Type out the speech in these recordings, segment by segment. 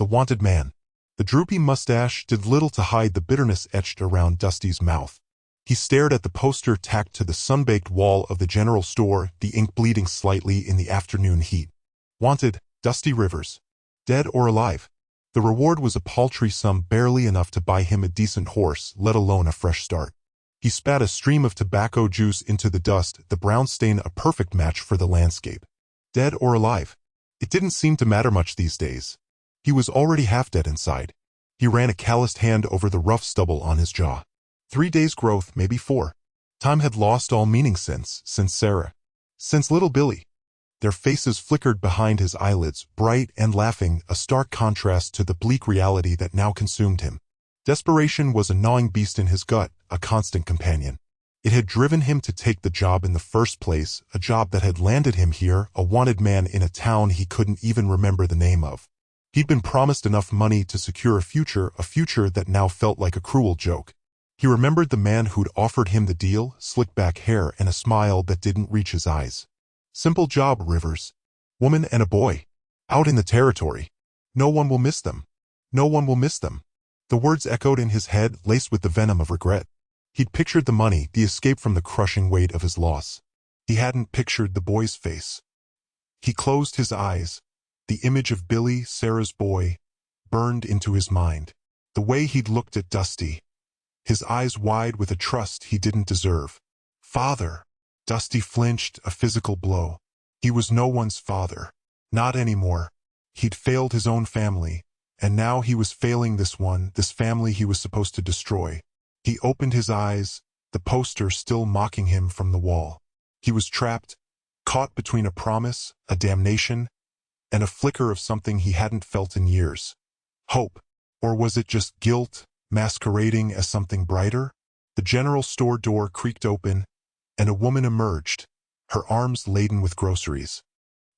the wanted man. The droopy mustache did little to hide the bitterness etched around Dusty's mouth. He stared at the poster tacked to the sun-baked wall of the general store, the ink bleeding slightly in the afternoon heat. Wanted, Dusty Rivers. Dead or alive. The reward was a paltry sum, barely enough to buy him a decent horse, let alone a fresh start. He spat a stream of tobacco juice into the dust, the brown stain a perfect match for the landscape. Dead or alive? It didn't seem to matter much these days. He was already half dead inside. He ran a calloused hand over the rough stubble on his jaw. 3 days' growth, maybe 4. Time had lost all meaning since Sarah. Since little Billy. Their faces flickered behind his eyelids, bright and laughing, a stark contrast to the bleak reality that now consumed him. Desperation was a gnawing beast in his gut, a constant companion. It had driven him to take the job in the first place, a job that had landed him here, a wanted man in a town he couldn't even remember the name of. He'd been promised enough money to secure a future that now felt like a cruel joke. He remembered the man who'd offered him the deal, slick-back hair and a smile that didn't reach his eyes. Simple job, Rivers. Woman and a boy. Out in the territory. No one will miss them. No one will miss them. The words echoed in his head, laced with the venom of regret. He'd pictured the money, the escape from the crushing weight of his loss. He hadn't pictured the boy's face. He closed his eyes. The image of Billy, Sarah's boy, burned into his mind. The way he'd looked at Dusty. His eyes wide with a trust he didn't deserve. Father. Dusty flinched, a physical blow. He was no one's father. Not anymore. He'd failed his own family, and now he was failing this family he was supposed to destroy. He opened his eyes, the poster still mocking him from the wall. He was trapped, caught between a promise, a damnation, and a flicker of something he hadn't felt in years. Hope. Or was it just guilt, masquerading as something brighter? The general store door creaked open, and a woman emerged, her arms laden with groceries.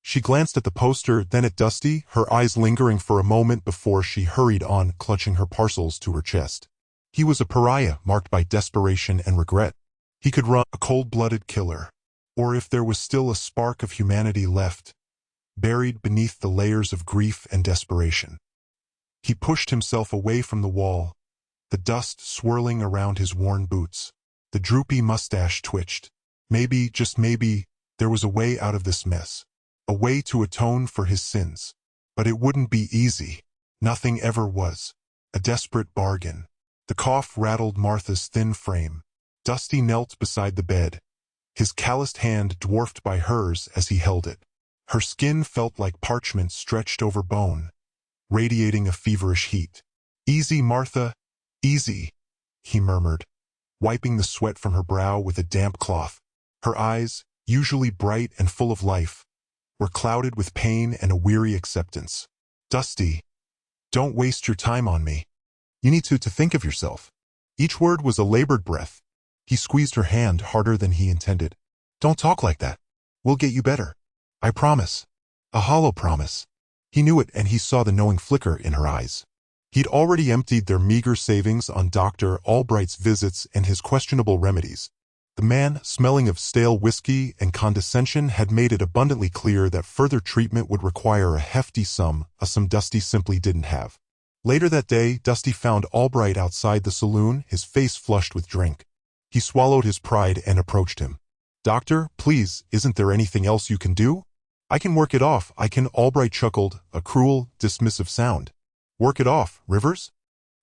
She glanced at the poster, then at Dusty, her eyes lingering for a moment before she hurried on, clutching her parcels to her chest. He was a pariah, marked by desperation and regret. He could run, a cold-blooded killer. Or if there was still a spark of humanity left, buried beneath the layers of grief and desperation. He pushed himself away from the wall, the dust swirling around his worn boots. The droopy mustache twitched. Maybe, just maybe, there was a way out of this mess. A way to atone for his sins. But it wouldn't be easy. Nothing ever was. A desperate bargain. The cough rattled Martha's thin frame. Dusty knelt beside the bed, his calloused hand dwarfed by hers as he held it. Her skin felt like parchment stretched over bone, radiating a feverish heat. "Easy, Martha, easy," he murmured, wiping the sweat from her brow with a damp cloth. Her eyes, usually bright and full of life, were clouded with pain and a weary acceptance. "Dusty, don't waste your time on me. You need to think of yourself." Each word was a labored breath. He squeezed her hand harder than he intended. "Don't talk like that. We'll get you better. I promise." A hollow promise. He knew it, and he saw the knowing flicker in her eyes. He'd already emptied their meager savings on Dr. Albright's visits and his questionable remedies. The man, smelling of stale whiskey and condescension, had made it abundantly clear that further treatment would require a hefty sum, a sum Dusty simply didn't have. Later that day, Dusty found Albright outside the saloon, his face flushed with drink. He swallowed his pride and approached him. "Doctor, please, isn't there anything else you can do? I can work it off, I can." Albright chuckled, a cruel, dismissive sound. "Work it off, Rivers?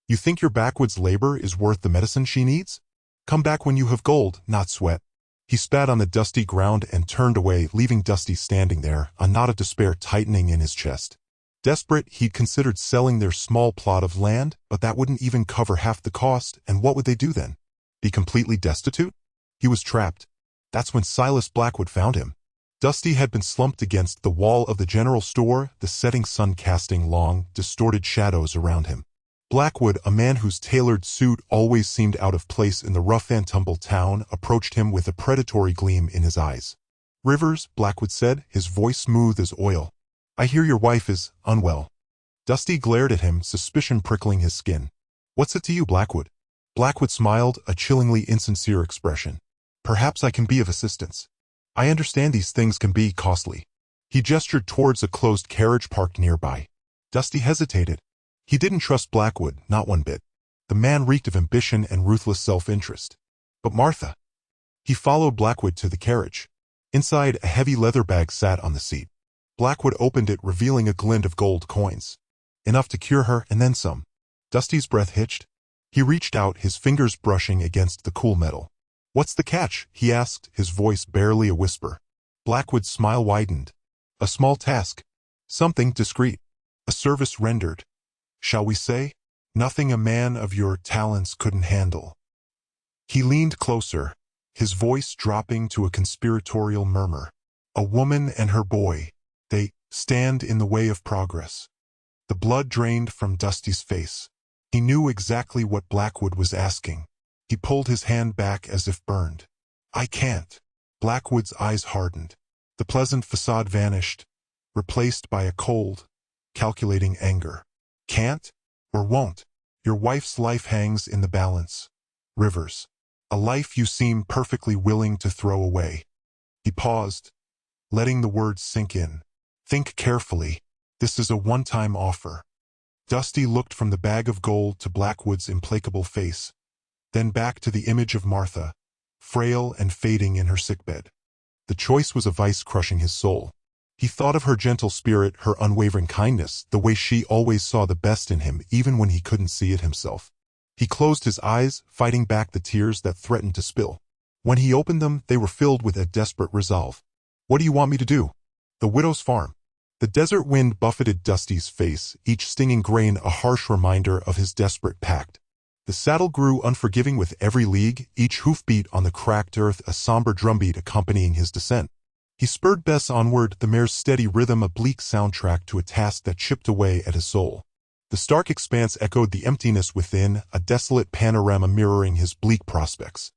You think your backwoods labor is worth the medicine she needs? Come back when you have gold, not sweat." He spat on the dusty ground and turned away, leaving Dusty standing there, a knot of despair tightening in his chest. Desperate, he'd considered selling their small plot of land, but that wouldn't even cover half the cost, and what would they do then? Be completely destitute? He was trapped. That's when Silas Blackwood found him. Dusty had been slumped against the wall of the general store, the setting sun casting long, distorted shadows around him. Blackwood, a man whose tailored suit always seemed out of place in the rough-and-tumble town, approached him with a predatory gleam in his eyes. "Rivers," Blackwood said, his voice smooth as oil. "I hear your wife is unwell." Dusty glared at him, suspicion prickling his skin. "What's it to you, Blackwood?" Blackwood smiled, a chillingly insincere expression. "Perhaps I can be of assistance. I understand these things can be costly." He gestured towards a closed carriage parked nearby. Dusty hesitated. He didn't trust Blackwood, not one bit. The man reeked of ambition and ruthless self-interest. But Martha. He followed Blackwood to the carriage. Inside, a heavy leather bag sat on the seat. Blackwood opened it, revealing a glint of gold coins. Enough to cure her, and then some. Dusty's breath hitched. He reached out, his fingers brushing against the cool metal. "What's the catch?" he asked, his voice barely a whisper. Blackwood's smile widened. "A small task. Something discreet. A service rendered. Shall we say? Nothing a man of your talents couldn't handle." He leaned closer, his voice dropping to a conspiratorial murmur. "A woman and her boy. They stand in the way of progress." The blood drained from Dusty's face. He knew exactly what Blackwood was asking. He pulled his hand back as if burned. "I can't." Blackwood's eyes hardened. The pleasant facade vanished, replaced by a cold, calculating anger. "Can't? Or won't? Your wife's life hangs in the balance. Rivers. A life you seem perfectly willing to throw away." He paused, letting the words sink in. "Think carefully. This is a one-time offer." Dusty looked from the bag of gold to Blackwood's implacable face, then back to the image of Martha, frail and fading in her sickbed. The choice was a vice crushing his soul. He thought of her gentle spirit, her unwavering kindness, the way she always saw the best in him even when he couldn't see it himself. He closed his eyes, fighting back the tears that threatened to spill. When he opened them, they were filled with a desperate resolve. "What do you want me to do?" "The widow's farm." The desert wind buffeted Dusty's face, each stinging grain a harsh reminder of his desperate pact. The saddle grew unforgiving with every league, each hoofbeat on the cracked earth a somber drumbeat accompanying his descent. He spurred Bess onward, the mare's steady rhythm a bleak soundtrack to a task that chipped away at his soul. The stark expanse echoed the emptiness within, a desolate panorama mirroring his bleak prospects.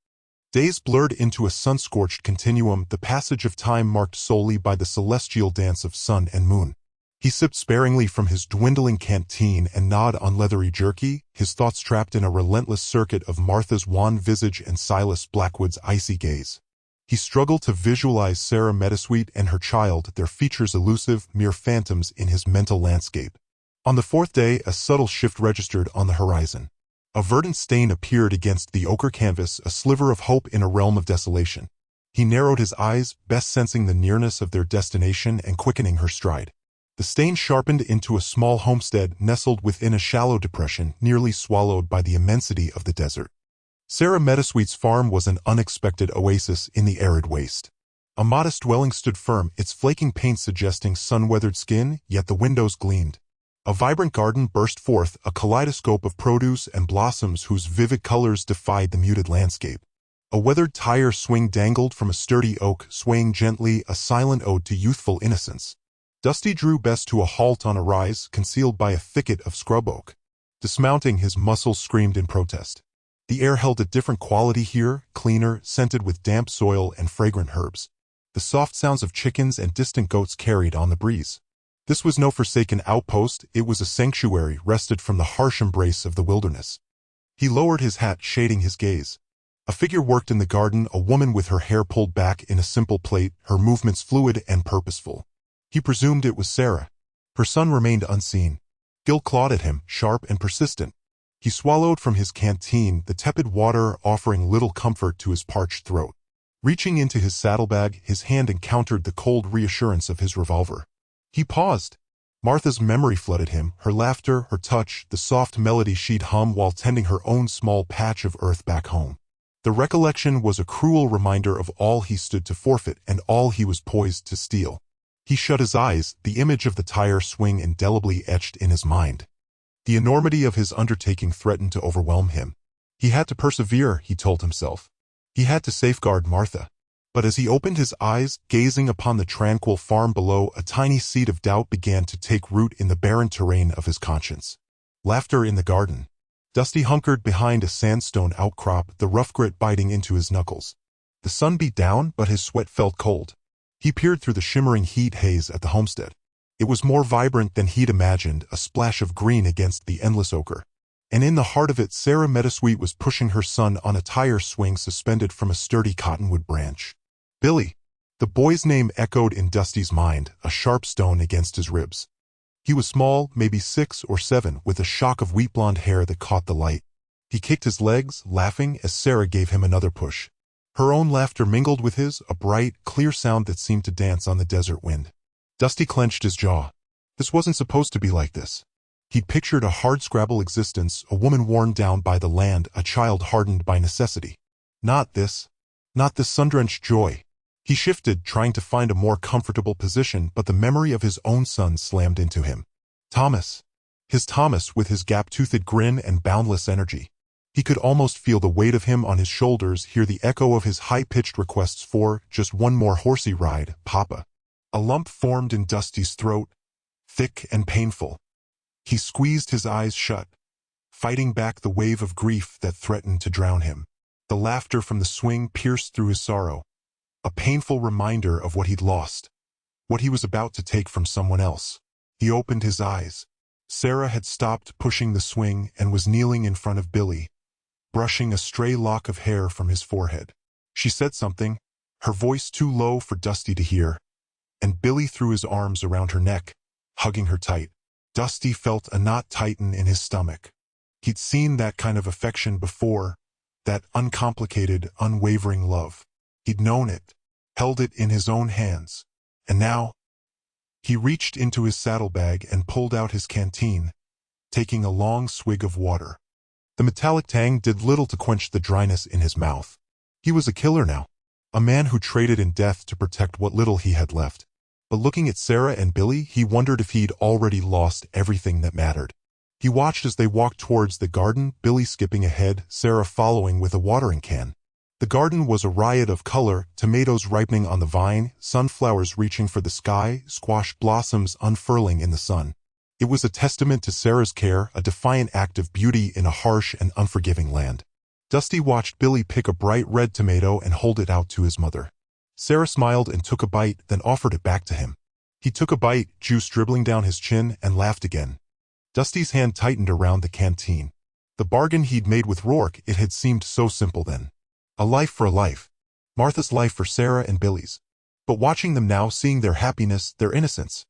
Days blurred into a sun-scorched continuum, the passage of time marked solely by the celestial dance of sun and moon. He sipped sparingly from his dwindling canteen and gnawed on leathery jerky, his thoughts trapped in a relentless circuit of Martha's wan visage and Silas Blackwood's icy gaze. He struggled to visualize Sarah Meadowsweet and her child, their features elusive, mere phantoms in his mental landscape. On the fourth day, a subtle shift registered on the horizon. A verdant stain appeared against the ochre canvas, a sliver of hope in a realm of desolation. He narrowed his eyes, best sensing the nearness of their destination and quickening her stride. The stain sharpened into a small homestead nestled within a shallow depression, nearly swallowed by the immensity of the desert. Sarah Meadowsweet's farm was an unexpected oasis in the arid waste. A modest dwelling stood firm, its flaking paint suggesting sun-weathered skin, yet the windows gleamed. A vibrant garden burst forth, a kaleidoscope of produce and blossoms whose vivid colors defied the muted landscape. A weathered tire swing dangled from a sturdy oak, swaying gently, a silent ode to youthful innocence. Dusty drew Bess to a halt on a rise, concealed by a thicket of scrub oak. Dismounting, his muscles screamed in protest. The air held a different quality here, cleaner, scented with damp soil and fragrant herbs. The soft sounds of chickens and distant goats carried on the breeze. This was no forsaken outpost, it was a sanctuary wrested from the harsh embrace of the wilderness. He lowered his hat, shading his gaze. A figure worked in the garden, a woman with her hair pulled back in a simple plait, her movements fluid and purposeful. He presumed it was Sarah. Her son remained unseen. Guilt clawed at him, sharp and persistent. He swallowed from his canteen, the tepid water offering little comfort to his parched throat. Reaching into his saddlebag, his hand encountered the cold reassurance of his revolver. He paused. Martha's memory flooded him, her laughter, her touch, the soft melody she'd hum while tending her own small patch of earth back home. The recollection was a cruel reminder of all he stood to forfeit and all he was poised to steal. He shut his eyes, the image of the tire swing indelibly etched in his mind. The enormity of his undertaking threatened to overwhelm him. He had to persevere, he told himself. He had to safeguard Martha. But as he opened his eyes, gazing upon the tranquil farm below, a tiny seed of doubt began to take root in the barren terrain of his conscience. Laughter in the garden. Dusty hunkered behind a sandstone outcrop, the rough grit biting into his knuckles. The sun beat down, but his sweat felt cold. He peered through the shimmering heat haze at the homestead. It was more vibrant than he'd imagined, a splash of green against the endless ochre. And in the heart of it, Sarah Meadowsweet was pushing her son on a tire swing suspended from a sturdy cottonwood branch. Billy. The boy's name echoed in Dusty's mind, a sharp stone against his ribs. He was small, maybe 6 or 7, with a shock of wheat blonde hair that caught the light. He kicked his legs, laughing as Sarah gave him another push. Her own laughter mingled with his, a bright, clear sound that seemed to dance on the desert wind. Dusty clenched his jaw. This wasn't supposed to be like this. He'd pictured a hardscrabble existence, a woman worn down by the land, a child hardened by necessity. Not this. Not this sun-drenched joy. He shifted, trying to find a more comfortable position, but the memory of his own son slammed into him. Thomas. His Thomas, with his gap-toothed grin and boundless energy. He could almost feel the weight of him on his shoulders, hear the echo of his high-pitched requests for just one more horsey ride, Papa. A lump formed in Dusty's throat, thick and painful. He squeezed his eyes shut, fighting back the wave of grief that threatened to drown him. The laughter from the swing pierced through his sorrow, a painful reminder of what he'd lost, what he was about to take from someone else. He opened his eyes. Sarah had stopped pushing the swing and was kneeling in front of Billy, brushing a stray lock of hair from his forehead. She said something, her voice too low for Dusty to hear, and Billy threw his arms around her neck, hugging her tight. Dusty felt a knot tighten in his stomach. He'd seen that kind of affection before, that uncomplicated, unwavering love. He'd known it, held it in his own hands, and now, he reached into his saddlebag and pulled out his canteen, taking a long swig of water. The metallic tang did little to quench the dryness in his mouth. He was a killer now, a man who traded in death to protect what little he had left. But looking at Sarah and Billy, he wondered if he'd already lost everything that mattered. He watched as they walked towards the garden, Billy skipping ahead, Sarah following with a watering can. The garden was a riot of color, tomatoes ripening on the vine, sunflowers reaching for the sky, squash blossoms unfurling in the sun. It was a testament to Sarah's care, a defiant act of beauty in a harsh and unforgiving land. Dusty watched Billy pick a bright red tomato and hold it out to his mother. Sarah smiled and took a bite, then offered it back to him. He took a bite, juice dribbling down his chin, and laughed again. Dusty's hand tightened around the canteen. The bargain he'd made with Rourke, it had seemed so simple then. A life for a life. Martha's life for Sarah and Billy's. But watching them now, seeing their happiness, their innocence,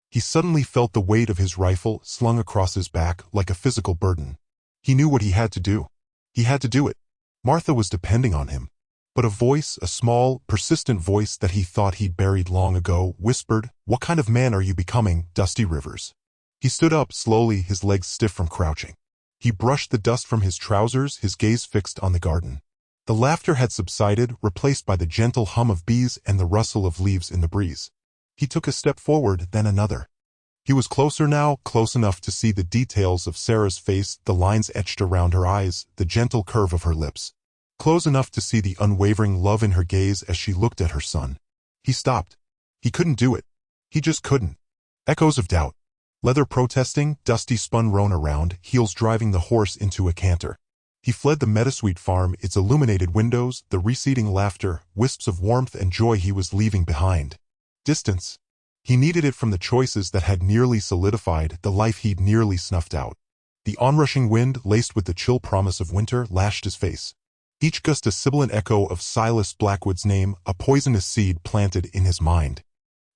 he suddenly felt the weight of his rifle slung across his back like a physical burden. He knew what he had to do. He had to do it. Martha was depending on him. But a voice, a small, persistent voice that he thought he'd buried long ago, whispered, "What kind of man are you becoming, Dusty Rivers?" He stood up slowly, his legs stiff from crouching. He brushed the dust from his trousers, his gaze fixed on the garden. The laughter had subsided, replaced by the gentle hum of bees and the rustle of leaves in the breeze. He took a step forward, then another. He was closer now, close enough to see the details of Sarah's face, the lines etched around her eyes, the gentle curve of her lips. Close enough to see the unwavering love in her gaze as she looked at her son. He stopped. He couldn't do it. He just couldn't. Echoes of doubt. Leather protesting, Dusty spun Roan around, heels driving the horse into a canter. He fled the Meadowsweet farm, its illuminated windows, the receding laughter, wisps of warmth and joy he was leaving behind. Distance. He needed it from the choices that had nearly solidified the life he'd nearly snuffed out. The onrushing wind, laced with the chill promise of winter, lashed his face. Each gust a sibilant echo of Silas Blackwood's name, a poisonous seed planted in his mind.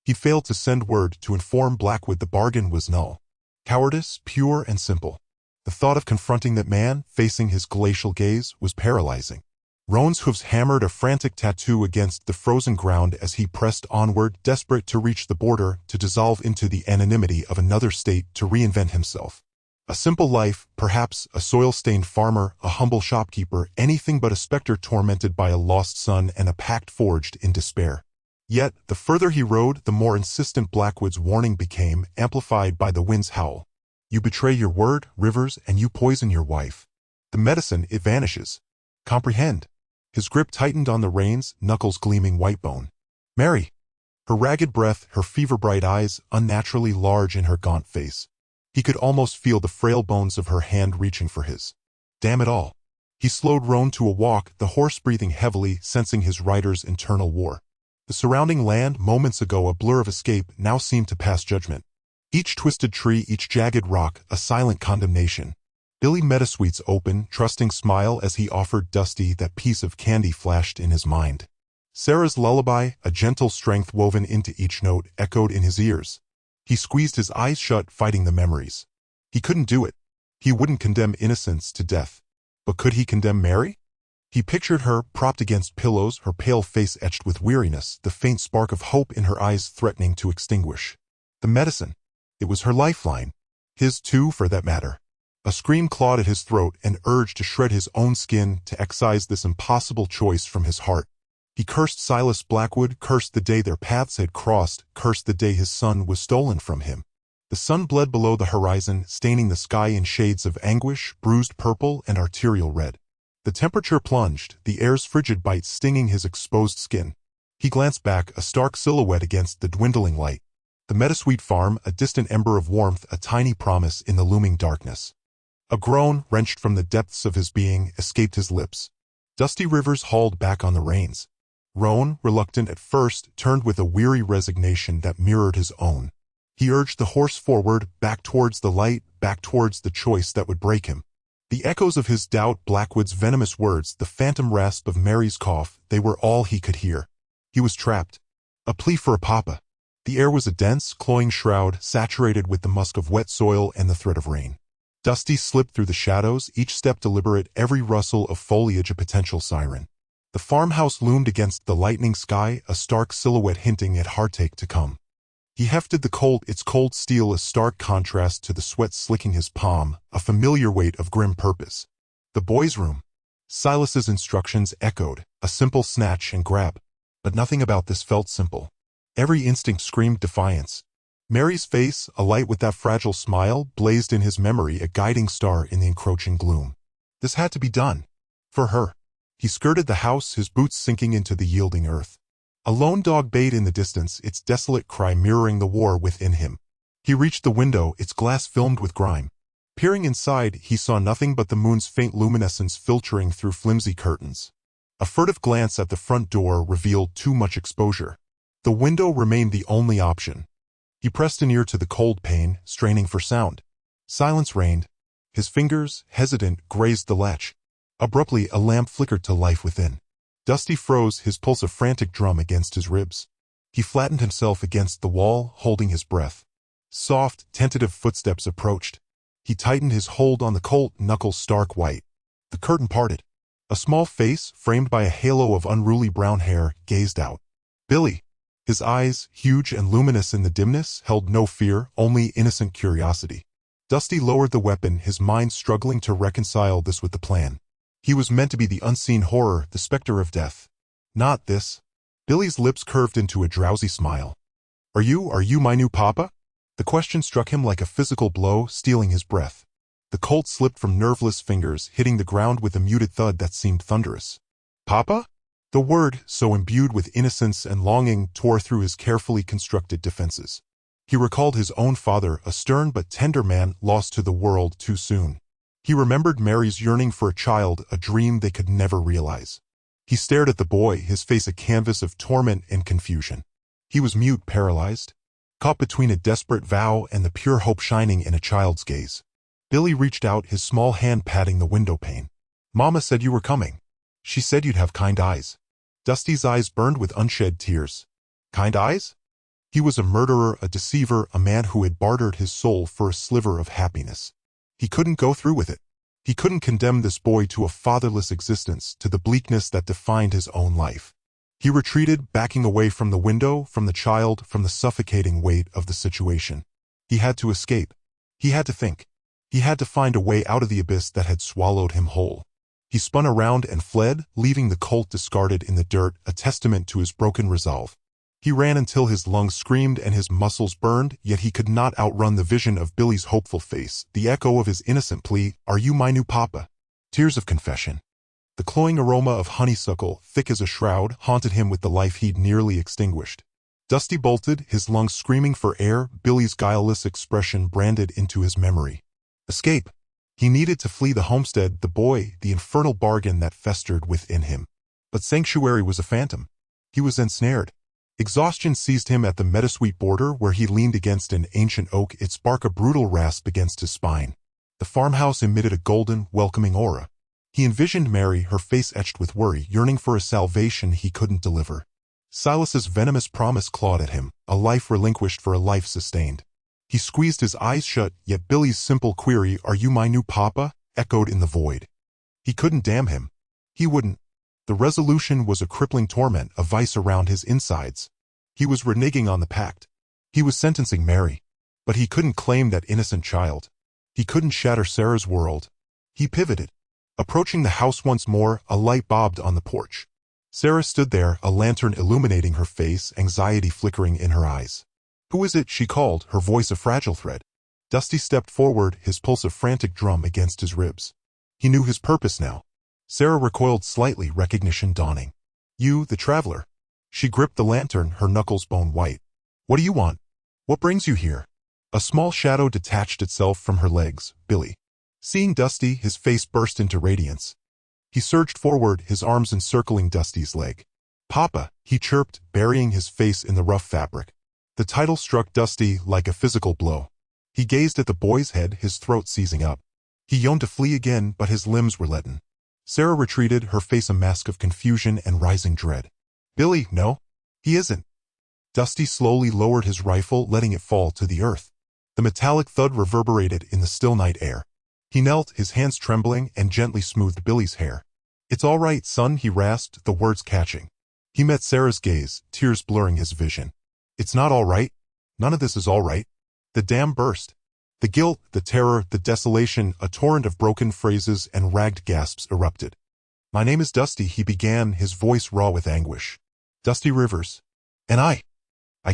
He failed to send word to inform Blackwood the bargain was null. Cowardice, pure and simple. The thought of confronting that man, facing his glacial gaze, was paralyzing. Roan's hooves hammered a frantic tattoo against the frozen ground as he pressed onward, desperate to reach the border, to dissolve into the anonymity of another state, to reinvent himself. A simple life, perhaps a soil-stained farmer, a humble shopkeeper, anything but a specter tormented by a lost son and a pact forged in despair. Yet, the further he rode, the more insistent Blackwood's warning became, amplified by the wind's howl. You betray your word, Rivers, and you poison your wife. The medicine, it vanishes. Comprehend? His grip tightened on the reins, knuckles gleaming white bone. Mary. Her ragged breath, her fever-bright eyes, unnaturally large in her gaunt face. He could almost feel the frail bones of her hand reaching for his. Damn it all. He slowed Roan to a walk, the horse breathing heavily, sensing his rider's internal war. The surrounding land, moments ago a blur of escape, now seemed to pass judgment. Each twisted tree, each jagged rock, a silent condemnation. Billy Meadowsweet's open, trusting smile as he offered Dusty that piece of candy flashed in his mind. Sarah's lullaby, a gentle strength woven into each note, echoed in his ears. He squeezed his eyes shut, fighting the memories. He couldn't do it. He wouldn't condemn innocence to death. But could he condemn Mary? He pictured her, propped against pillows, her pale face etched with weariness, the faint spark of hope in her eyes threatening to extinguish. The medicine. It was her lifeline. His too, for that matter. A scream clawed at his throat, an urge to shred his own skin, to excise this impossible choice from his heart. He cursed Silas Blackwood, cursed the day their paths had crossed, cursed the day his son was stolen from him. The sun bled below the horizon, staining the sky in shades of anguish, bruised purple and arterial red. The temperature plunged, the air's frigid bite stinging his exposed skin. He glanced back, a stark silhouette against the dwindling light. The Meadowsweet farm, a distant ember of warmth, a tiny promise in the looming darkness. A groan, wrenched from the depths of his being, escaped his lips. Dusty Rivers hauled back on the reins. Roan, reluctant at first, turned with a weary resignation that mirrored his own. He urged the horse forward, back towards the light, back towards the choice that would break him. The echoes of his doubt, Blackwood's venomous words, the phantom rasp of Mary's cough, they were all he could hear. He was trapped. A plea for a papa. The air was a dense, cloying shroud, saturated with the musk of wet soil and the threat of rain. Dusty slipped through the shadows, each step deliberate, every rustle of foliage a potential siren. The farmhouse loomed against the lightening sky, a stark silhouette hinting at heartache to come. He hefted the Colt, its cold steel a stark contrast to the sweat slicking his palm, a familiar weight of grim purpose. The boys' room. Silas's instructions echoed, a simple snatch and grab. But nothing about this felt simple. Every instinct screamed defiance. Mary's face, alight with that fragile smile, blazed in his memory, a guiding star in the encroaching gloom. This had to be done. For her. He skirted the house, his boots sinking into the yielding earth. A lone dog bayed in the distance, its desolate cry mirroring the war within him. He reached the window, its glass filmed with grime. Peering inside, he saw nothing but the moon's faint luminescence filtering through flimsy curtains. A furtive glance at the front door revealed too much exposure. The window remained the only option. He pressed an ear to the cold pane, straining for sound. Silence reigned. His fingers, hesitant, grazed the latch. Abruptly, a lamp flickered to life within. Dusty froze, his pulse a frantic drum against his ribs. He flattened himself against the wall, holding his breath. Soft, tentative footsteps approached. He tightened his hold on the Colt, knuckles stark white. The curtain parted. A small face, framed by a halo of unruly brown hair, gazed out. Billy. His eyes, huge and luminous in the dimness, held no fear, only innocent curiosity. Dusty lowered the weapon, his mind struggling to reconcile this with the plan. He was meant to be the unseen horror, the specter of death. Not this. Billy's lips curved into a drowsy smile. Are you my new papa? The question struck him like a physical blow, stealing his breath. The Colt slipped from nerveless fingers, hitting the ground with a muted thud that seemed thunderous. Papa? The word, so imbued with innocence and longing, tore through his carefully constructed defenses. He recalled his own father, a stern but tender man, lost to the world too soon. He remembered Mary's yearning for a child, a dream they could never realize. He stared at the boy, his face a canvas of torment and confusion. He was mute, paralyzed, caught between a desperate vow and the pure hope shining in a child's gaze. Billy reached out, his small hand patting the window pane. Mama said you were coming. She said you'd have kind eyes. Dusty's eyes burned with unshed tears. Kind eyes? He was a murderer, a deceiver, a man who had bartered his soul for a sliver of happiness. He couldn't go through with it. He couldn't condemn this boy to a fatherless existence, to the bleakness that defined his own life. He retreated, backing away from the window, from the child, from the suffocating weight of the situation. He had to escape. He had to think. He had to find a way out of the abyss that had swallowed him whole. He spun around and fled, leaving the Colt discarded in the dirt, a testament to his broken resolve. He ran until his lungs screamed and his muscles burned, yet he could not outrun the vision of Billy's hopeful face, the echo of his innocent plea, "Are you my new papa?" Tears of confession. The cloying aroma of honeysuckle, thick as a shroud, haunted him with the life he'd nearly extinguished. Dusty bolted, his lungs screaming for air, Billy's guileless expression branded into his memory. Escape. He needed to flee the homestead, the boy, the infernal bargain that festered within him. But sanctuary was a phantom. He was ensnared. Exhaustion seized him at the Meadowsweet border where he leaned against an ancient oak, its bark a brutal rasp against his spine. The farmhouse emitted a golden, welcoming aura. He envisioned Mary, her face etched with worry, yearning for a salvation he couldn't deliver. Silas's venomous promise clawed at him, a life relinquished for a life sustained. He squeezed his eyes shut, yet Billy's simple query, "Are you my new papa?" echoed in the void. He couldn't damn him. He wouldn't. The resolution was a crippling torment, a vice around his insides. He was reneging on the pact. He was sentencing Mary. But he couldn't claim that innocent child. He couldn't shatter Sarah's world. He pivoted. Approaching the house once more, a light bobbed on the porch. Sarah stood there, a lantern illuminating her face, anxiety flickering in her eyes. "Who is it?" she called, her voice a fragile thread. Dusty stepped forward, his pulse a frantic drum against his ribs. He knew his purpose now. Sarah recoiled slightly, recognition dawning. "You, the traveler." She gripped the lantern, her knuckles bone white. "What do you want? What brings you here?" A small shadow detached itself from her legs. Billy. Seeing Dusty, his face burst into radiance. He surged forward, his arms encircling Dusty's leg. "Papa," he chirped, burying his face in the rough fabric. The title struck Dusty like a physical blow. He gazed at the boy's head, his throat seizing up. He yearned to flee again, but his limbs were leaden. Sarah retreated, her face a mask of confusion and rising dread. "Billy, no. He isn't." Dusty slowly lowered his rifle, letting it fall to the earth. The metallic thud reverberated in the still night air. He knelt, his hands trembling, and gently smoothed Billy's hair. "It's all right, son," he rasped, the words catching. He met Sarah's gaze, tears blurring his vision. "It's not all right. None of this is all right." The dam burst. The guilt, the terror, the desolation, a torrent of broken phrases and ragged gasps erupted. "My name is Dusty," he began, his voice raw with anguish. "Dusty Rivers. And I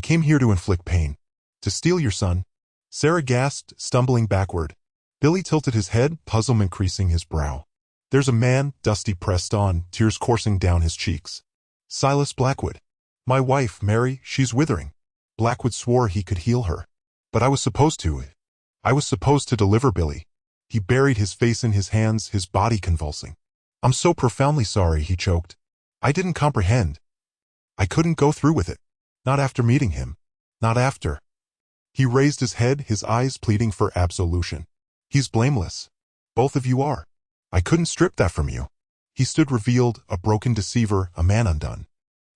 came here to inflict pain. To steal your son." Sarah gasped, stumbling backward. Billy tilted his head, puzzlement creasing his brow. "There's a man," Dusty pressed on, tears coursing down his cheeks. "Silas Blackwood. My wife, Mary, she's withering." Blackwood swore he could heal her. "But I was supposed to. I was supposed to deliver Billy." He buried his face in his hands, his body convulsing. "I'm so profoundly sorry," he choked. "I didn't comprehend. I couldn't go through with it. Not after meeting him. Not after." He raised his head, his eyes pleading for absolution. "He's blameless. Both of you are. I couldn't strip that from you." He stood revealed, a broken deceiver, a man undone.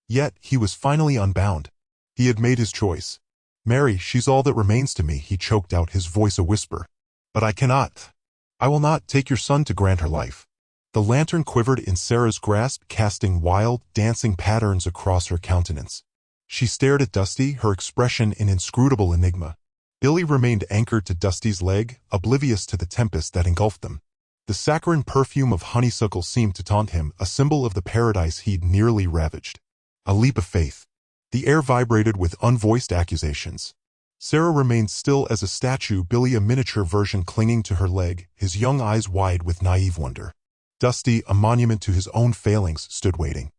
Yet he was finally unbound. He had made his choice. "Mary, she's all that remains to me," he choked out, his voice a whisper. "But I cannot. I will not take your son to grant her life." The lantern quivered in Sarah's grasp, casting wild, dancing patterns across her countenance. She stared at Dusty, her expression an inscrutable enigma. Billy remained anchored to Dusty's leg, oblivious to the tempest that engulfed them. The saccharine perfume of honeysuckle seemed to taunt him, a symbol of the paradise he'd nearly ravaged. A leap of faith. The air vibrated with unvoiced accusations. Sarah remained still as a statue, Billy a miniature version clinging to her leg, his young eyes wide with naive wonder. Dusty, a monument to his own failings, stood waiting.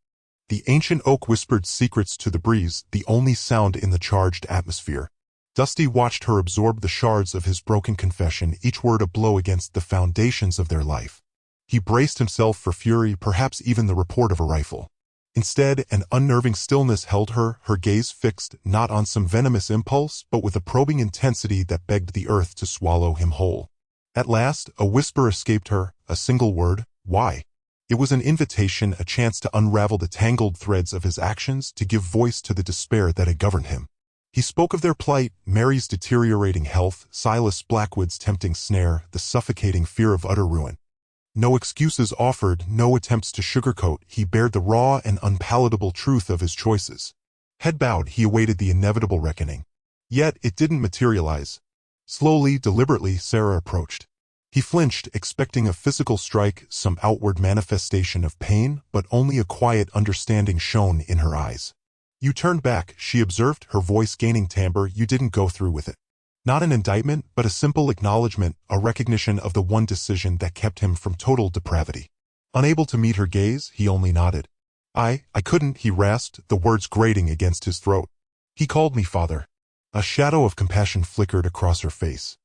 The ancient oak whispered secrets to the breeze, the only sound in the charged atmosphere. Dusty watched her absorb the shards of his broken confession, each word a blow against the foundations of their life. He braced himself for fury, perhaps even the report of a rifle. Instead, an unnerving stillness held her, her gaze fixed, not on some venomous impulse, but with a probing intensity that begged the earth to swallow him whole. At last, a whisper escaped her, a single word, "Why?" It was an invitation, a chance to unravel the tangled threads of his actions, to give voice to the despair that had governed him. He spoke of their plight, Mary's deteriorating health, Silas Blackwood's tempting snare, the suffocating fear of utter ruin. No excuses offered, no attempts to sugarcoat, he bared the raw and unpalatable truth of his choices. Head bowed, he awaited the inevitable reckoning. Yet it didn't materialize. Slowly, deliberately, Sarah approached. He flinched, expecting a physical strike, some outward manifestation of pain, but only a quiet understanding shone in her eyes. "You turned back," she observed, her voice gaining timbre. "You didn't go through with it." Not an indictment, but a simple acknowledgement, a recognition of the one decision that kept him from total depravity. Unable to meet her gaze, he only nodded. I couldn't," he rasped, the words grating against his throat. "He called me father." A shadow of compassion flickered across her face.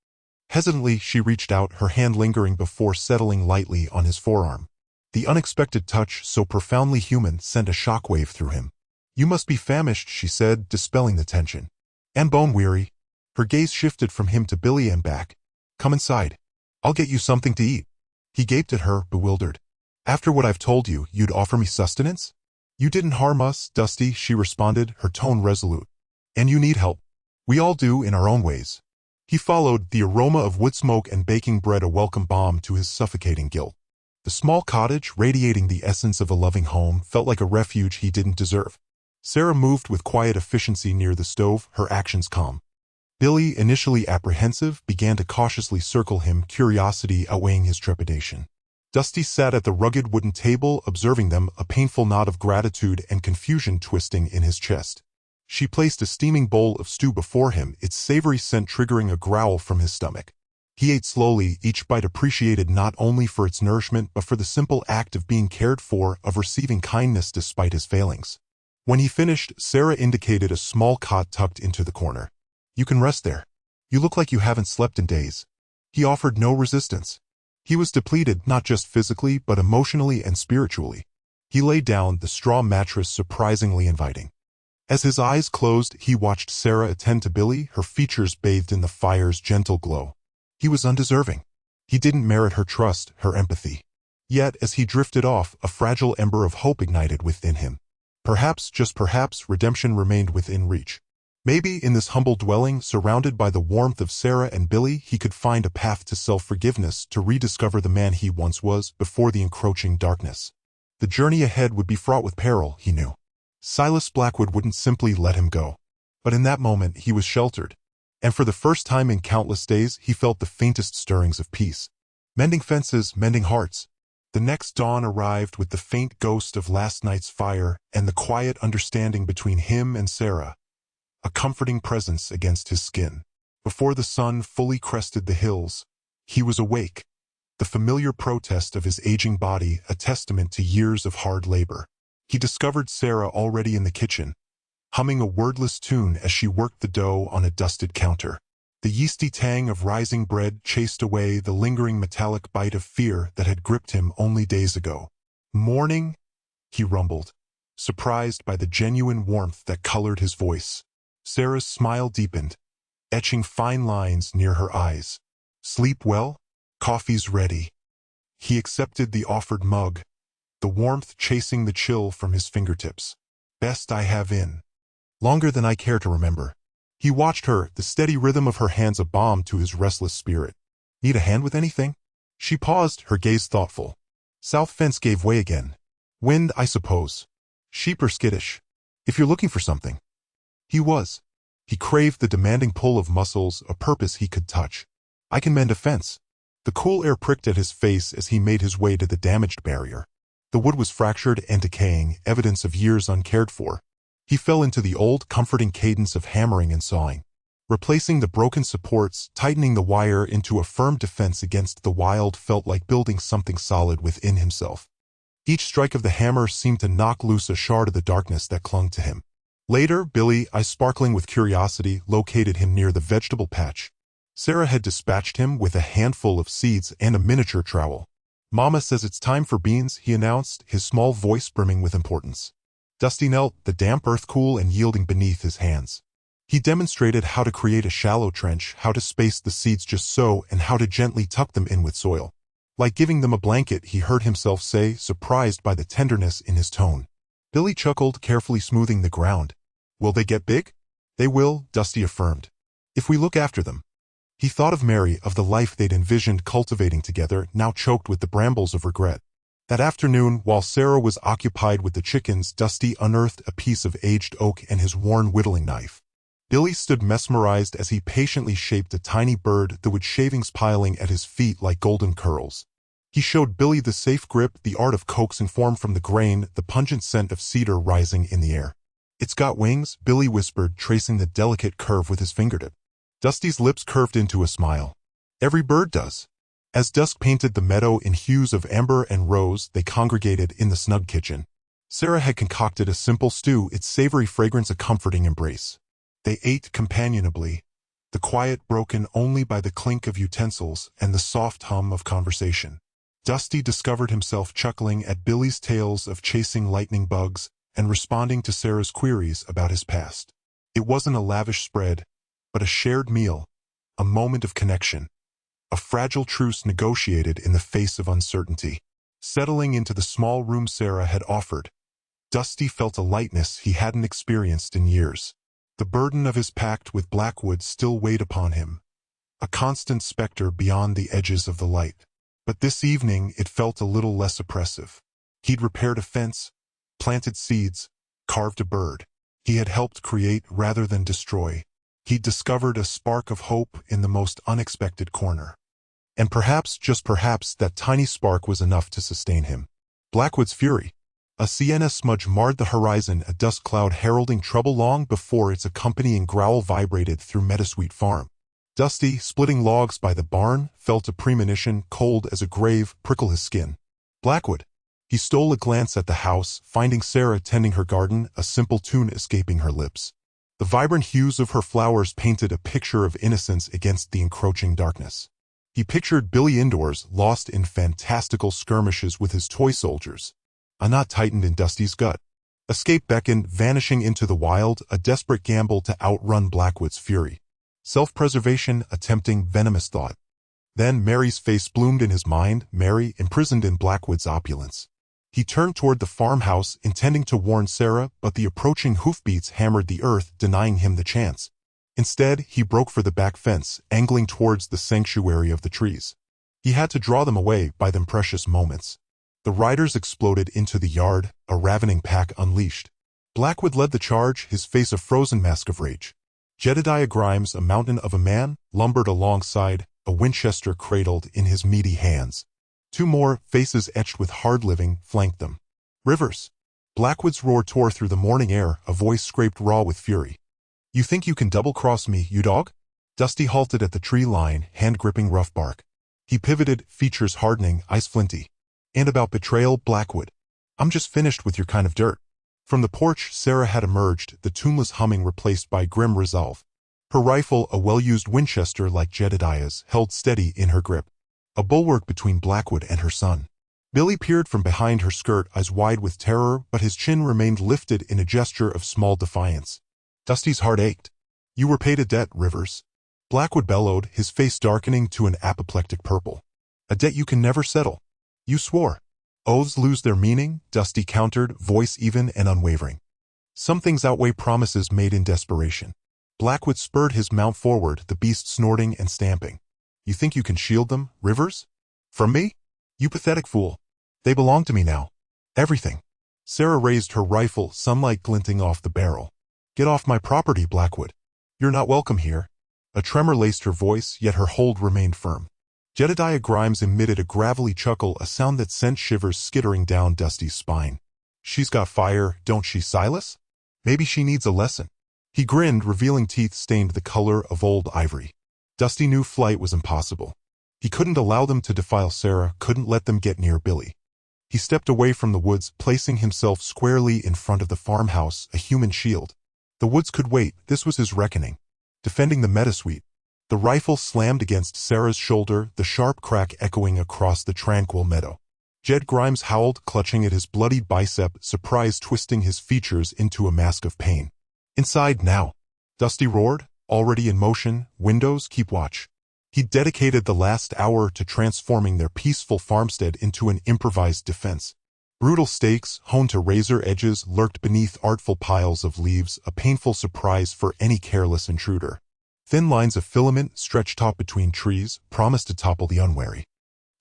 Hesitantly, she reached out, her hand lingering before settling lightly on his forearm. The unexpected touch, so profoundly human, sent a shockwave through him. "You must be famished," she said, dispelling the tension. "And bone-weary." Her gaze shifted from him to Billy and back. "Come inside. I'll get you something to eat." He gaped at her, bewildered. "After what I've told you, you'd offer me sustenance?" "You didn't harm us, Dusty," she responded, her tone resolute. "And you need help. We all do in our own ways." He followed, the aroma of wood smoke and baking bread a welcome balm to his suffocating guilt. The small cottage, radiating the essence of a loving home, felt like a refuge he didn't deserve. Sarah moved with quiet efficiency near the stove, her actions calm. Billy, initially apprehensive, began to cautiously circle him, curiosity outweighing his trepidation. Dusty sat at the rugged wooden table, observing them, a painful knot of gratitude and confusion twisting in his chest. She placed a steaming bowl of stew before him, its savory scent triggering a growl from his stomach. He ate slowly, each bite appreciated not only for its nourishment but for the simple act of being cared for, of receiving kindness despite his failings. When he finished, Sarah indicated a small cot tucked into the corner. "You can rest there. You look like you haven't slept in days." He offered no resistance. He was depleted not just physically but emotionally and spiritually. He lay down, the straw mattress surprisingly inviting. As his eyes closed, he watched Sarah attend to Billy, her features bathed in the fire's gentle glow. He was undeserving. He didn't merit her trust, her empathy. Yet, as he drifted off, a fragile ember of hope ignited within him. Perhaps, just perhaps, redemption remained within reach. Maybe in this humble dwelling, surrounded by the warmth of Sarah and Billy, he could find a path to self-forgiveness, to rediscover the man he once was before the encroaching darkness. The journey ahead would be fraught with peril, he knew. Silas Blackwood wouldn't simply let him go. But in that moment, he was sheltered. And for the first time in countless days, he felt the faintest stirrings of peace. Mending fences, mending hearts. The next dawn arrived with the faint ghost of last night's fire and the quiet understanding between him and Sarah, a comforting presence against his skin. Before the sun fully crested the hills, he was awake, the familiar protest of his aging body a testament to years of hard labor. He discovered Sarah already in the kitchen, humming a wordless tune as she worked the dough on a dusted counter. The yeasty tang of rising bread chased away the lingering metallic bite of fear that had gripped him only days ago. "Morning?" he rumbled, surprised by the genuine warmth that colored his voice. Sarah's smile deepened, etching fine lines near her eyes. "Sleep well? Coffee's ready." He accepted the offered mug, the warmth chasing the chill from his fingertips. "Best I have in. Longer than I care to remember." He watched her, the steady rhythm of her hands a balm to his restless spirit. "Need a hand with anything?" She paused, her gaze thoughtful. "South fence gave way again. Wind, I suppose. Sheep are skittish. If you're looking for something." He was. He craved the demanding pull of muscles, a purpose he could touch. "I can mend a fence." The cool air pricked at his face as he made his way to the damaged barrier. The wood was fractured and decaying, evidence of years uncared for. He fell into the old, comforting cadence of hammering and sawing, replacing the broken supports, tightening the wire into a firm defense against the wild, felt like building something solid within himself. Each strike of the hammer seemed to knock loose a shard of the darkness that clung to him. Later, Billy, eyes sparkling with curiosity, located him near the vegetable patch. Sarah had dispatched him with a handful of seeds and a miniature trowel. "Mama says it's time for beans," he announced, his small voice brimming with importance. Dusty knelt, the damp earth cool and yielding beneath his hands. He demonstrated how to create a shallow trench, how to space the seeds just so, and how to gently tuck them in with soil. Like giving them a blanket, he heard himself say, surprised by the tenderness in his tone. Billy chuckled, carefully smoothing the ground. "Will they get big?" "They will," Dusty affirmed. "If we look after them." He thought of Mary, of the life they'd envisioned cultivating together, now choked with the brambles of regret. That afternoon, while Sarah was occupied with the chickens, Dusty unearthed a piece of aged oak and his worn whittling knife. Billy stood mesmerized as he patiently shaped a tiny bird, the wood shavings piling at his feet like golden curls. He showed Billy the safe grip, the art of coaxing form from the grain, the pungent scent of cedar rising in the air. "It's got wings," Billy whispered, tracing the delicate curve with his fingertip. Dusty's lips curved into a smile. "Every bird does." As dusk painted the meadow in hues of amber and rose, they congregated in the snug kitchen. Sarah had concocted a simple stew, its savory fragrance a comforting embrace. They ate companionably, the quiet broken only by the clink of utensils and the soft hum of conversation. Dusty discovered himself chuckling at Billy's tales of chasing lightning bugs and responding to Sarah's queries about his past. It wasn't a lavish spread, but a shared meal, a moment of connection. A fragile truce negotiated in the face of uncertainty. Settling into the small room Sarah had offered, Dusty felt a lightness he hadn't experienced in years. The burden of his pact with Blackwood still weighed upon him, a constant specter beyond the edges of the light. But this evening it felt a little less oppressive. He'd repaired a fence, planted seeds, carved a bird. He had helped create rather than destroy. He'd discovered a spark of hope in the most unexpected corner. And perhaps, just perhaps, that tiny spark was enough to sustain him. Blackwood's fury. A sienna smudge marred the horizon, a dust cloud heralding trouble long before its accompanying growl vibrated through Meadowsweet Farm. Dusty, splitting logs by the barn, felt a premonition, cold as a grave, prickle his skin. Blackwood. He stole a glance at the house, finding Sarah tending her garden, a simple tune escaping her lips. The vibrant hues of her flowers painted a picture of innocence against the encroaching darkness. He pictured Billy indoors, lost in fantastical skirmishes with his toy soldiers. A knot tightened in Dusty's gut. Escape beckoned, vanishing into the wild, a desperate gamble to outrun Blackwood's fury. Self-preservation, a tempting, venomous thought. Then Mary's face bloomed in his mind, Mary, imprisoned in Blackwood's opulence. He turned toward the farmhouse, intending to warn Sarah, but the approaching hoofbeats hammered the earth, denying him the chance. Instead, he broke for the back fence, angling towards the sanctuary of the trees. He had to draw them away by them precious moments. The riders exploded into the yard, a ravening pack unleashed. Blackwood led the charge, his face a frozen mask of rage. Jedediah Grimes, a mountain of a man, lumbered alongside, a Winchester cradled in his meaty hands. Two more, faces etched with hard living, flanked them. Rivers. Blackwood's roar tore through the morning air, a voice scraped raw with fury. You think you can double-cross me, you dog? Dusty halted at the tree line, hand gripping rough bark. He pivoted, features hardening, eyes flinty. And about betrayal, Blackwood. I'm just finished with your kind of dirt. From the porch, Sarah had emerged, the tuneless humming replaced by grim resolve. Her rifle, a well-used Winchester like Jedediah's, held steady in her grip. A bulwark between Blackwood and her son. Billy peered from behind her skirt, eyes wide with terror, but his chin remained lifted in a gesture of small defiance. Dusty's heart ached. You were paid a debt, Rivers. Blackwood bellowed, his face darkening to an apoplectic purple. A debt you can never settle. You swore. Oaths lose their meaning, Dusty countered, voice even and unwavering. Some things outweigh promises made in desperation. Blackwood spurred his mount forward, the beast snorting and stamping. You think you can shield them, Rivers? From me? You pathetic fool. They belong to me now. Everything. Sarah raised her rifle, sunlight glinting off the barrel. Get off my property, Blackwood. You're not welcome here. A tremor laced her voice, yet her hold remained firm. Jedediah Grimes emitted a gravelly chuckle, a sound that sent shivers skittering down Dusty's spine. She's got fire, don't she, Silas? Maybe she needs a lesson. He grinned, revealing teeth stained the color of old ivory. Dusty knew flight was impossible. He couldn't allow them to defile Sarah, couldn't let them get near Billy. He stepped away from the woods, placing himself squarely in front of the farmhouse, a human shield. The woods could wait, this was his reckoning. Defending the Meadowsweet. The rifle slammed against Sarah's shoulder, the sharp crack echoing across the tranquil meadow. Jed Grimes howled, clutching at his bloodied bicep, surprise twisting his features into a mask of pain. Inside now. Dusty roared, already in motion, windows, keep watch. He dedicated the last hour to transforming their peaceful farmstead into an improvised defense. Brutal stakes, honed to razor edges, lurked beneath artful piles of leaves, a painful surprise for any careless intruder. Thin lines of filament, stretched taut between trees, promised to topple the unwary.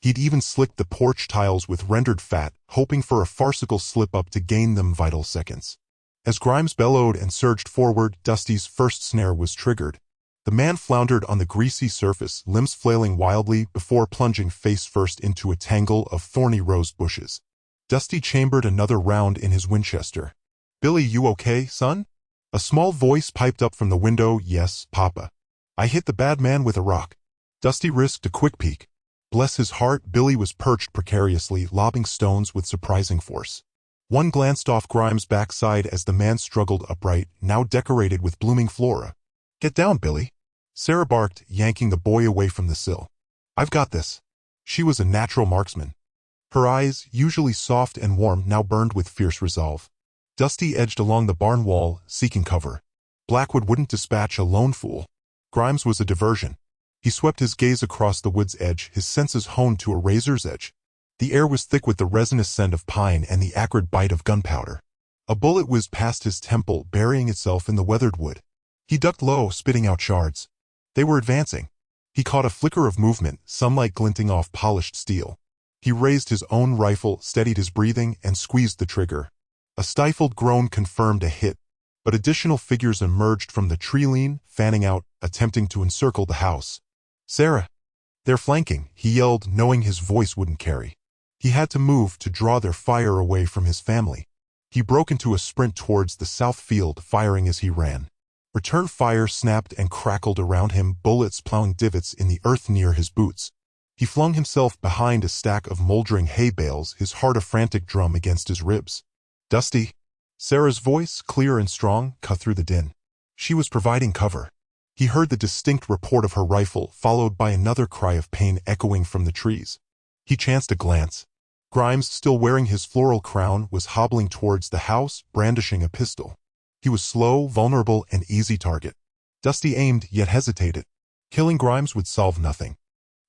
He'd even slicked the porch tiles with rendered fat, hoping for a farcical slip-up to gain them vital seconds. As Grimes bellowed and surged forward, Dusty's first snare was triggered. The man floundered on the greasy surface, limbs flailing wildly before plunging face-first into a tangle of thorny rose bushes. Dusty chambered another round in his Winchester. Billy, you okay, son? A small voice piped up from the window. Yes, Papa. I hit the bad man with a rock. Dusty risked a quick peek. Bless his heart, Billy was perched precariously, lobbing stones with surprising force. One glanced off Grimes' backside as the man struggled upright, now decorated with blooming flora. Get down, Billy. Sarah barked, yanking the boy away from the sill. I've got this. She was a natural marksman. Her eyes, usually soft and warm, now burned with fierce resolve. Dusty edged along the barn wall, seeking cover. Blackwood wouldn't dispatch a lone fool. Grimes was a diversion. He swept his gaze across the wood's edge, his senses honed to a razor's edge. The air was thick with the resinous scent of pine and the acrid bite of gunpowder. A bullet whizzed past his temple, burying itself in the weathered wood. He ducked low, spitting out shards. They were advancing. He caught a flicker of movement, sunlight glinting off polished steel. He raised his own rifle, steadied his breathing, and squeezed the trigger. A stifled groan confirmed a hit, but additional figures emerged from the tree line, fanning out, attempting to encircle the house. "Sarah! They're flanking," he yelled, knowing his voice wouldn't carry. He had to move to draw their fire away from his family. He broke into a sprint towards the south field, firing as he ran. Return fire snapped and crackled around him, bullets plowing divots in the earth near his boots. He flung himself behind a stack of moldering hay bales, his heart a frantic drum against his ribs. "Dusty!" Sarah's voice, clear and strong, cut through the din. She was providing cover. He heard the distinct report of her rifle, followed by another cry of pain echoing from the trees. He chanced a glance. Grimes, still wearing his floral crown, was hobbling towards the house, brandishing a pistol. He was slow, vulnerable, and easy target. Dusty aimed, yet hesitated. Killing Grimes would solve nothing.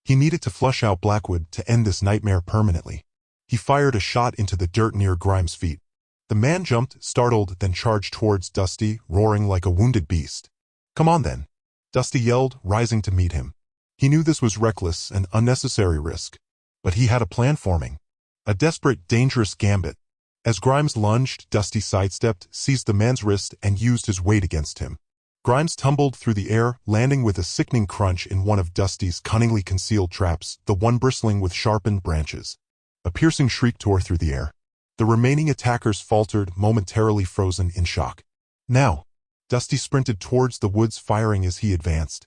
He needed to flush out Blackwood to end this nightmare permanently. He fired a shot into the dirt near Grimes' feet. The man jumped, startled, then charged towards Dusty, roaring like a wounded beast. "Come on then," Dusty yelled, rising to meet him. He knew this was reckless and unnecessary risk, but he had a plan forming. A desperate, dangerous gambit. As Grimes lunged, Dusty sidestepped, seized the man's wrist, and used his weight against him. Grimes tumbled through the air, landing with a sickening crunch in one of Dusty's cunningly concealed traps, the one bristling with sharpened branches. A piercing shriek tore through the air. The remaining attackers faltered, momentarily frozen in shock. Now, Dusty sprinted towards the woods, firing as he advanced.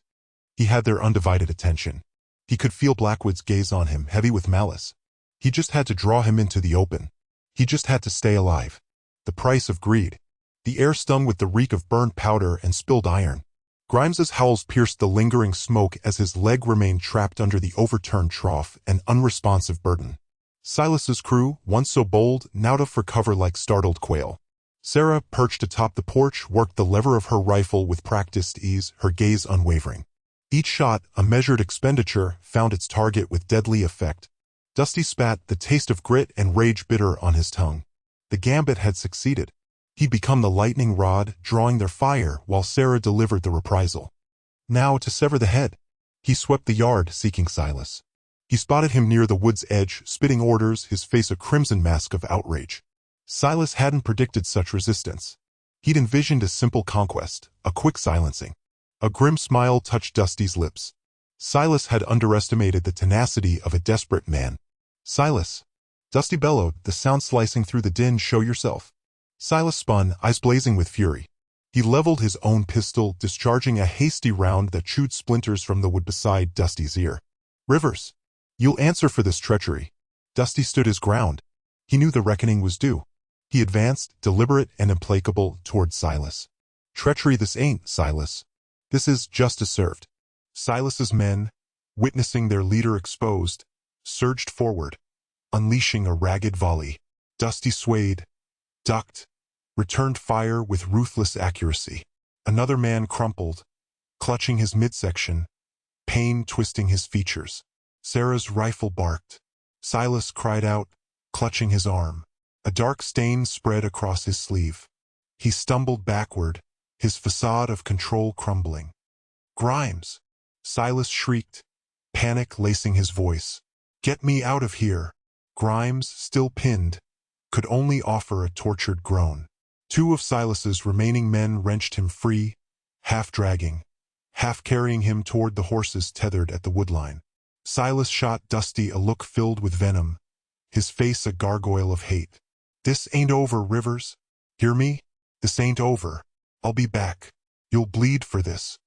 He had their undivided attention. He could feel Blackwood's gaze on him, heavy with malice. He just had to draw him into the open. He just had to stay alive. The price of greed. The air stung with the reek of burned powder and spilled iron. Grimes's howls pierced the lingering smoke as his leg remained trapped under the overturned trough, an unresponsive burden. Silas's crew, once so bold, now dove for cover like startled quail. Sarah, perched atop the porch, worked the lever of her rifle with practiced ease, her gaze unwavering. Each shot, a measured expenditure, found its target with deadly effect. Dusty spat, the taste of grit and rage bitter on his tongue. The gambit had succeeded. He'd become the lightning rod, drawing their fire while Sarah delivered the reprisal. Now to sever the head. He swept the yard, seeking Silas. He spotted him near the wood's edge, spitting orders, his face a crimson mask of outrage. Silas hadn't predicted such resistance. He'd envisioned a simple conquest, a quick silencing. A grim smile touched Dusty's lips. Silas had underestimated the tenacity of a desperate man. "Silas!" Dusty bellowed, the sound slicing through the din. "Show yourself." Silas spun, eyes blazing with fury. He leveled his own pistol, discharging a hasty round that chewed splinters from the wood beside Dusty's ear. "Rivers, you'll answer for this treachery." Dusty stood his ground. He knew the reckoning was due. He advanced, deliberate and implacable, toward Silas. "Treachery this ain't, Silas. This is justice served." Silas's men, witnessing their leader exposed, surged forward, unleashing a ragged volley. Dusty swayed, ducked, returned fire with ruthless accuracy. Another man crumpled, clutching his midsection, pain twisting his features. Sarah's rifle barked. Silas cried out, clutching his arm. A dark stain spread across his sleeve. He stumbled backward, his facade of control crumbling. "Grimes!" Silas shrieked, panic lacing his voice. "Get me out of here!" Grimes, still pinned, could only offer a tortured groan. Two of Silas's remaining men wrenched him free, half dragging, half carrying him toward the horses tethered at the woodline. Silas shot Dusty a look filled with venom, his face a gargoyle of hate. "This ain't over, Rivers. Hear me? This ain't over. I'll be back. You'll bleed for this.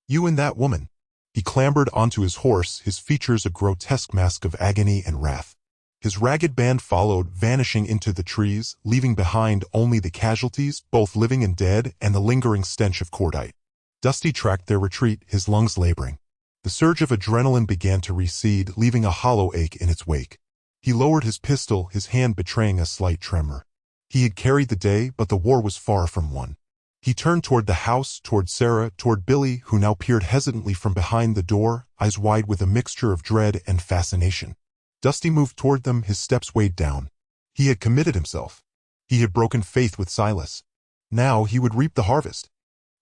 You and that woman." He clambered onto his horse, his features a grotesque mask of agony and wrath. His ragged band followed, vanishing into the trees, leaving behind only the casualties, both living and dead, and the lingering stench of cordite. Dusty tracked their retreat, his lungs laboring. The surge of adrenaline began to recede, leaving a hollow ache in its wake. He lowered his pistol, his hand betraying a slight tremor. He had carried the day, but the war was far from won. He turned toward the house, toward Sarah, toward Billy, who now peered hesitantly from behind the door, eyes wide with a mixture of dread and fascination. Dusty moved toward them, his steps weighed down. He had committed himself. He had broken faith with Silas. Now he would reap the harvest.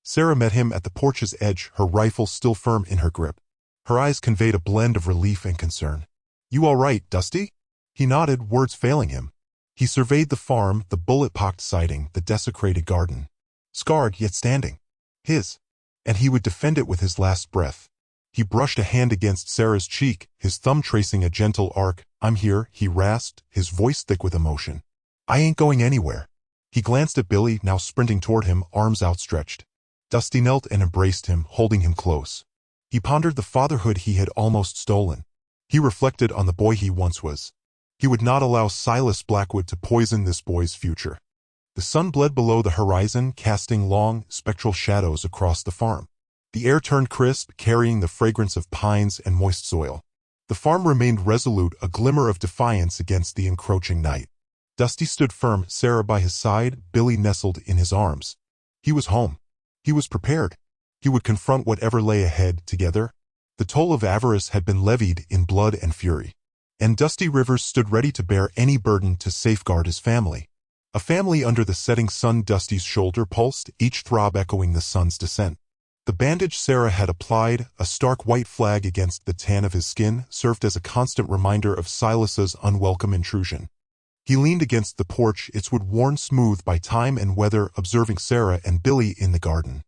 Sarah met him at the porch's edge, her rifle still firm in her grip. Her eyes conveyed a blend of relief and concern. "You all right, Dusty?" He nodded, words failing him. He surveyed the farm, the bullet-pocked siding, the desecrated garden. Scarred, yet standing. His. And he would defend it with his last breath. He brushed a hand against Sarah's cheek, his thumb tracing a gentle arc. "I'm here," he rasped, his voice thick with emotion. "I ain't going anywhere." He glanced at Billy, now sprinting toward him, arms outstretched. Dusty knelt and embraced him, holding him close. He pondered the fatherhood he had almost stolen. He reflected on the boy he once was. He would not allow Silas Blackwood to poison this boy's future. The sun bled below the horizon, casting long, spectral shadows across the farm. The air turned crisp, carrying the fragrance of pines and moist soil. The farm remained resolute, a glimmer of defiance against the encroaching night. Dusty stood firm, Sarah by his side, Billy nestled in his arms. He was home. He was prepared. He would confront whatever lay ahead together. The toll of avarice had been levied in blood and fury. And Dusty Rivers stood ready to bear any burden to safeguard his family. A family under the setting sun. Dusty's shoulder pulsed, each throb echoing the sun's descent. The bandage Sarah had applied, a stark white flag against the tan of his skin, served as a constant reminder of Silas's unwelcome intrusion. He leaned against the porch, its wood worn smooth by time and weather, observing Sarah and Billy in the garden.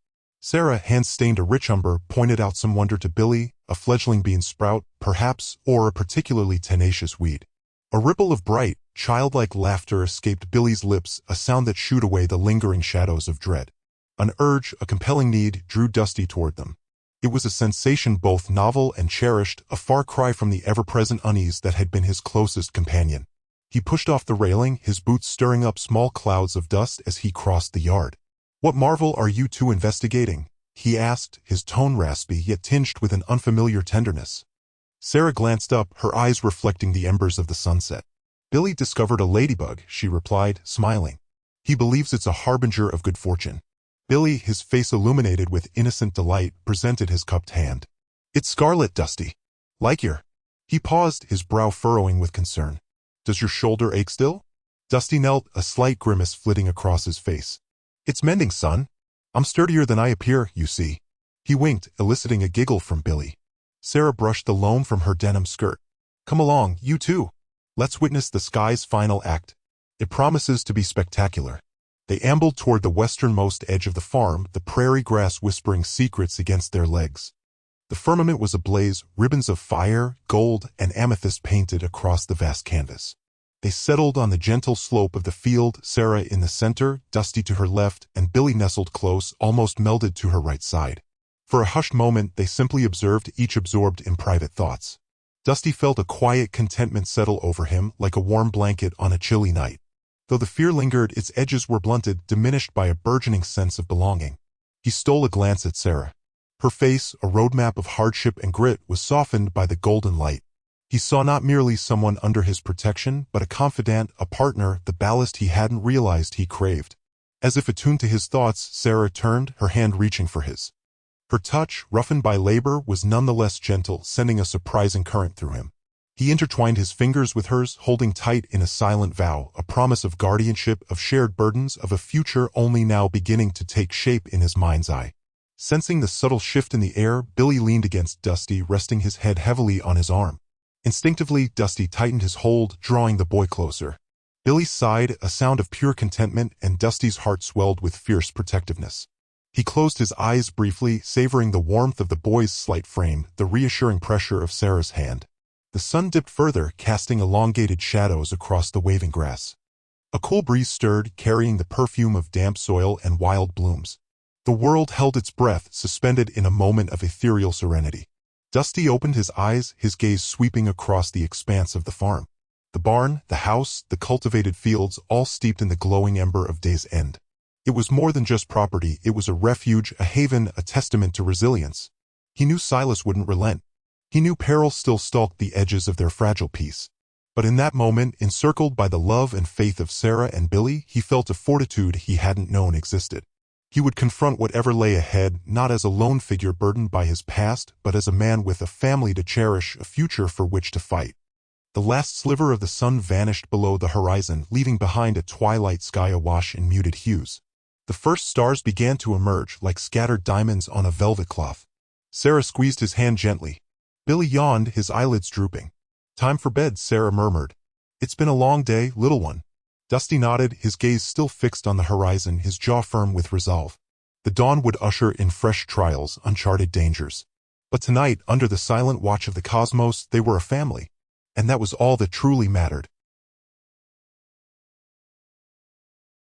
Sarah, hands stained a rich umber, pointed out some wonder to Billy, a fledgling bean sprout, perhaps, or a particularly tenacious weed. A ripple of bright, childlike laughter escaped Billy's lips, a sound that shooed away the lingering shadows of dread. An urge, a compelling need, drew Dusty toward them. It was a sensation both novel and cherished, a far cry from the ever-present unease that had been his closest companion. He pushed off the railing, his boots stirring up small clouds of dust as he crossed the yard. "What marvel are you two investigating?" he asked, his tone raspy yet tinged with an unfamiliar tenderness. Sarah glanced up, her eyes reflecting the embers of the sunset. "Billy discovered a ladybug," she replied, smiling. "He believes it's a harbinger of good fortune." Billy, his face illuminated with innocent delight, presented his cupped hand. "It's scarlet, Dusty. Like your—" He paused, his brow furrowing with concern. "Does your shoulder ache still?" Dusty knelt, a slight grimace flitting across his face. "It's mending, son. I'm sturdier than I appear, you see." He winked, eliciting a giggle from Billy. Sarah brushed the loam from her denim skirt. "Come along, you too. Let's witness the sky's final act. It promises to be spectacular." They ambled toward the westernmost edge of the farm, the prairie grass whispering secrets against their legs. The firmament was ablaze, ribbons of fire, gold, and amethyst painted across the vast canvas. They settled on the gentle slope of the field, Sarah in the center, Dusty to her left, and Billy nestled close, almost melded to her right side. For a hushed moment, they simply observed, each absorbed in private thoughts. Dusty felt a quiet contentment settle over him, like a warm blanket on a chilly night. Though the fear lingered, its edges were blunted, diminished by a burgeoning sense of belonging. He stole a glance at Sarah. Her face, a roadmap of hardship and grit, was softened by the golden light. He saw not merely someone under his protection, but a confidant, a partner, the ballast he hadn't realized he craved. As if attuned to his thoughts, Sarah turned, her hand reaching for his. Her touch, roughened by labor, was nonetheless gentle, sending a surprising current through him. He intertwined his fingers with hers, holding tight in a silent vow, a promise of guardianship, of shared burdens, of a future only now beginning to take shape in his mind's eye. Sensing the subtle shift in the air, Billy leaned against Dusty, resting his head heavily on his arm. Instinctively, Dusty tightened his hold, drawing the boy closer. Billy sighed, a sound of pure contentment, and Dusty's heart swelled with fierce protectiveness. He closed his eyes briefly, savoring the warmth of the boy's slight frame, the reassuring pressure of Sarah's hand. The sun dipped further, casting elongated shadows across the waving grass. A cool breeze stirred, carrying the perfume of damp soil and wild blooms. The world held its breath, suspended in a moment of ethereal serenity. Dusty opened his eyes, his gaze sweeping across the expanse of the farm. The barn, the house, the cultivated fields, all steeped in the glowing ember of day's end. It was more than just property, it was a refuge, a haven, a testament to resilience. He knew Silas wouldn't relent. He knew peril still stalked the edges of their fragile peace. But in that moment, encircled by the love and faith of Sarah and Billy, he felt a fortitude he hadn't known existed. He would confront whatever lay ahead, not as a lone figure burdened by his past, but as a man with a family to cherish, a future for which to fight. The last sliver of the sun vanished below the horizon, leaving behind a twilight sky awash in muted hues. The first stars began to emerge, like scattered diamonds on a velvet cloth. Sarah squeezed his hand gently. Billy yawned, his eyelids drooping. "Time for bed," Sarah murmured. "It's been a long day, little one." Dusty nodded, his gaze still fixed on the horizon, his jaw firm with resolve. The dawn would usher in fresh trials, uncharted dangers. But tonight, under the silent watch of the cosmos, they were a family. And that was all that truly mattered.